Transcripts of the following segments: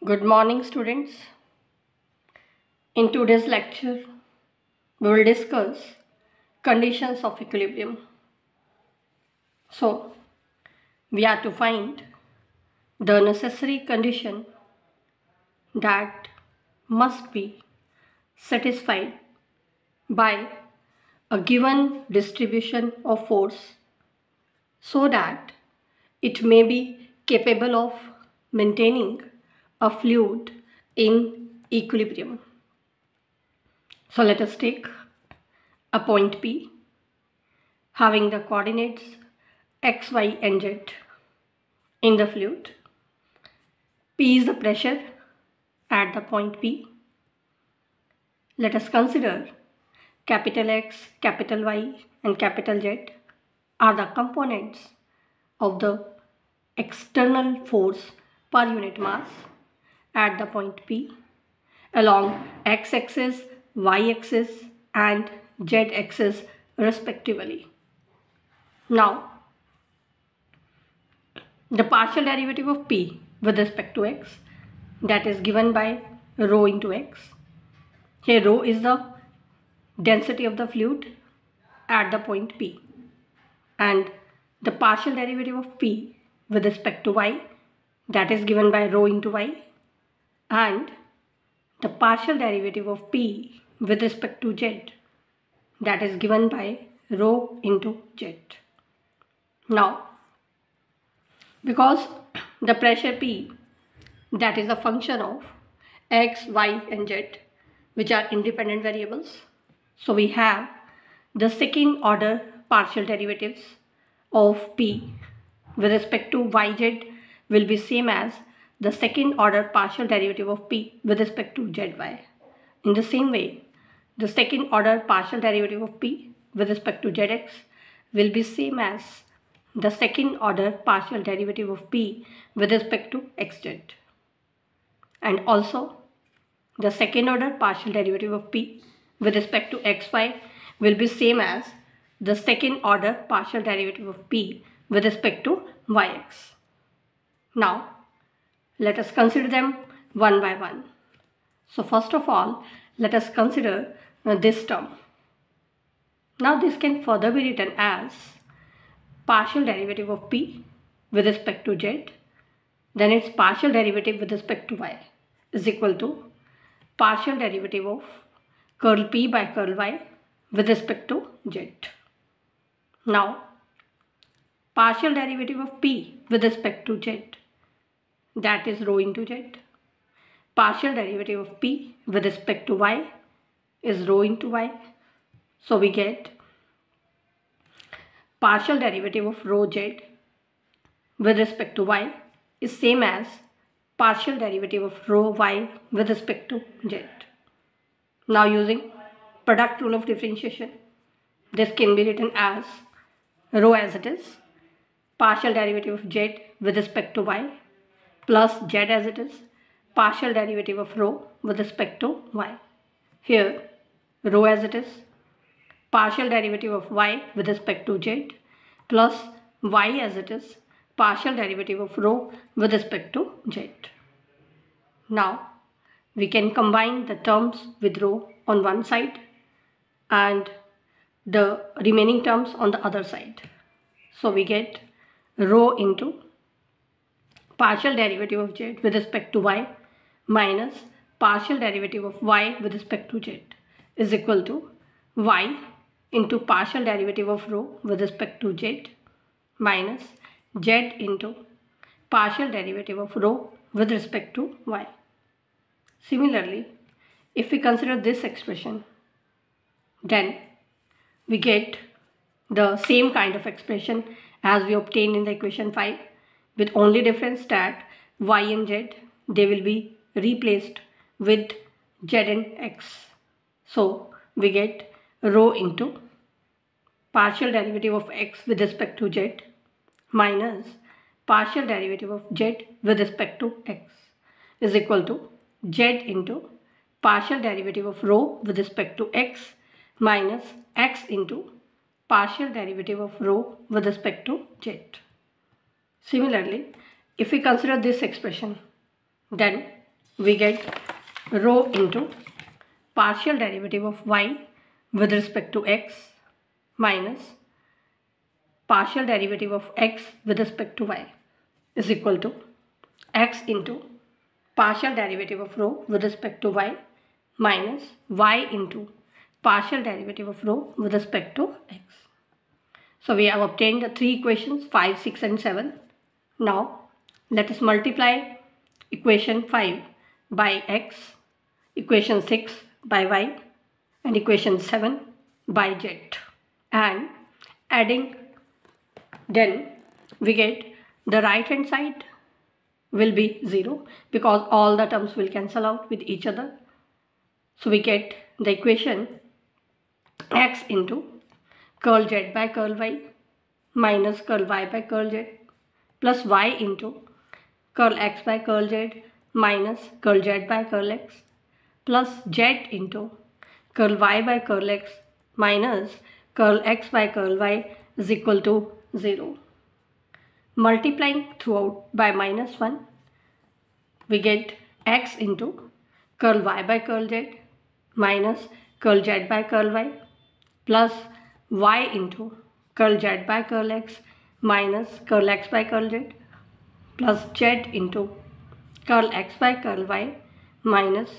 Good morning, students. In today's lecture, we will discuss conditions of equilibrium. So, we are to find the necessary condition that must be satisfied by a given distribution of force so that it may be capable of maintaining a fluid in equilibrium. So let us take a point P having the coordinates x, y and z in the fluid. P is the pressure at the point P. Let us consider capital X, capital Y and capital Z are the components of the external force per unit mass at the point P along x-axis, y-axis and z-axis respectively. Now, the partial derivative of P with respect to x, that is given by rho into x. Here rho is the density of the fluid at the point P, and the partial derivative of P with respect to y, that is given by rho into y, and the partial derivative of P with respect to z, that is given by rho into z. Now, because the pressure P, that is a function of x, y and z, which are independent variables, so we have the second order partial derivatives of P with respect to yz will be same as the second order partial derivative of P with respect to zy. In the same way, the second order partial derivative of P with respect to zx will be same as the second order partial derivative of P with respect to xz. And also, the second order partial derivative of P with respect to xy will be same as the second order partial derivative of P with respect to yx. Now, let us consider them one by one. So first of all, let us consider this term. Now this can further be written as partial derivative of P with respect to z, then its partial derivative with respect to y is equal to partial derivative of curl P by curl y with respect to z. Now, partial derivative of P with respect to z, that is rho into z. Partial derivative of P with respect to y is rho into y. So we get partial derivative of rho z with respect to y is same as partial derivative of rho y with respect to z. Now using product rule of differentiation, this can be written as rho as it is, partial derivative of z with respect to y plus z as it is, partial derivative of rho with respect to y. Here rho as it is, partial derivative of y with respect to z plus y as it is, partial derivative of rho with respect to z. Now we can combine the terms with rho on one side and the remaining terms on the other side. So we get rho into partial derivative of z with respect to y minus partial derivative of y with respect to z is equal to y into partial derivative of rho with respect to z minus z into partial derivative of rho with respect to y. Similarly, if we consider this expression, then we get the same kind of expression as we obtained in the equation 5, with only difference that y and z, they will be replaced with z and x. So we get rho into partial derivative of x with respect to z minus partial derivative of z with respect to x is equal to z into partial derivative of rho with respect to x minus x into partial derivative of rho with respect to z. Similarly, if we consider this expression, then we get rho into partial derivative of y with respect to x minus partial derivative of x with respect to y is equal to x into partial derivative of rho with respect to y minus y into partial derivative of rho with respect to x. So we have obtained the three equations 5, 6 and 7. Now let us multiply equation 5 by x, equation 6 by y and equation 7 by z, and adding, then we get the right hand side will be 0 because all the terms will cancel out with each other. So we get the equation x into curl z by curl y minus curl y by curl z plus y into curl x by curl z minus curl z by curl x plus z into curl y by curl x minus curl x by curl y is equal to 0. Multiplying throughout by minus 1, we get x into curl y by curl z minus curl z by curl y plus y into curl z by curl x minus curl x by curl z plus z into curl x by curl y minus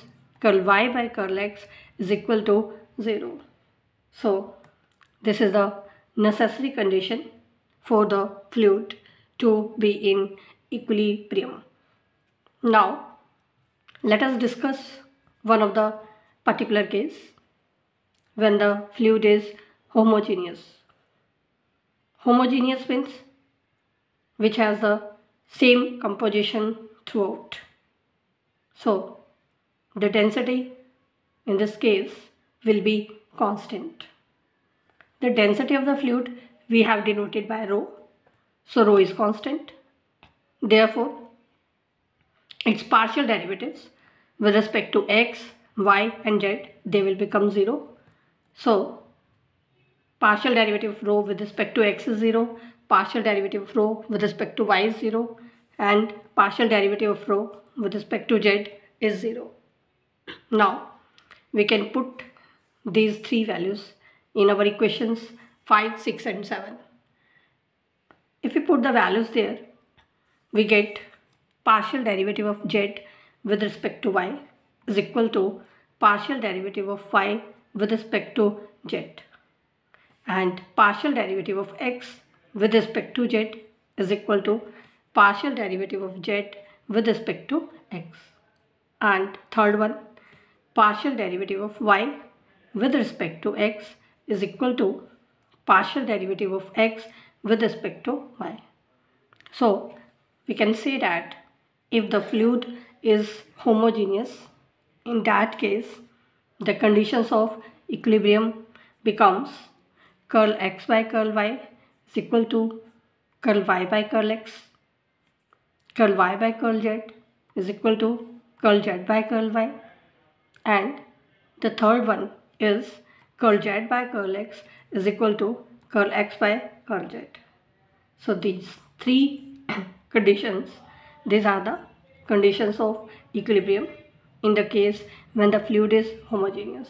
curl y by curl x is equal to 0. So this is the necessary condition for the fluid to be in equilibrium. Now let us discuss one of the particular case when the fluid is homogeneous. Homogeneous means which has the same composition throughout. So the density in this case will be constant. The density of the fluid we have denoted by rho. So rho is constant. Therefore, its partial derivatives with respect to x, y and z, they will become 0. So partial derivative of rho with respect to x is 0, partial derivative of rho with respect to y is 0, and partial derivative of rho with respect to z is 0. Now we can put these three values in our equations 5, 6 and 7. If we put the values there, we get partial derivative of z with respect to y is equal to partial derivative of y with respect to z, and partial derivative of x with respect to z is equal to partial derivative of z with respect to x, and third one, partial derivative of y with respect to x is equal to partial derivative of x with respect to y. So we can say that if the fluid is homogeneous, in that case the conditions of equilibrium becomes curl x by curl y is equal to curl y by curl x, curl y by curl z is equal to curl z by curl y, and the third one is curl z by curl x is equal to curl x by curl z. So these three conditions, these are the conditions of equilibrium in the case when the fluid is homogeneous.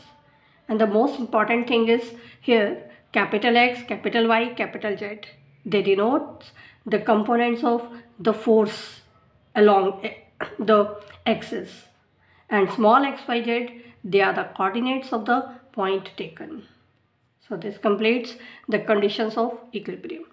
And the most important thing is here capital X, capital Y, capital Z, they denote the components of the force along the axis, and small x, y, z, they are the coordinates of the point taken. So this completes the conditions of equilibrium.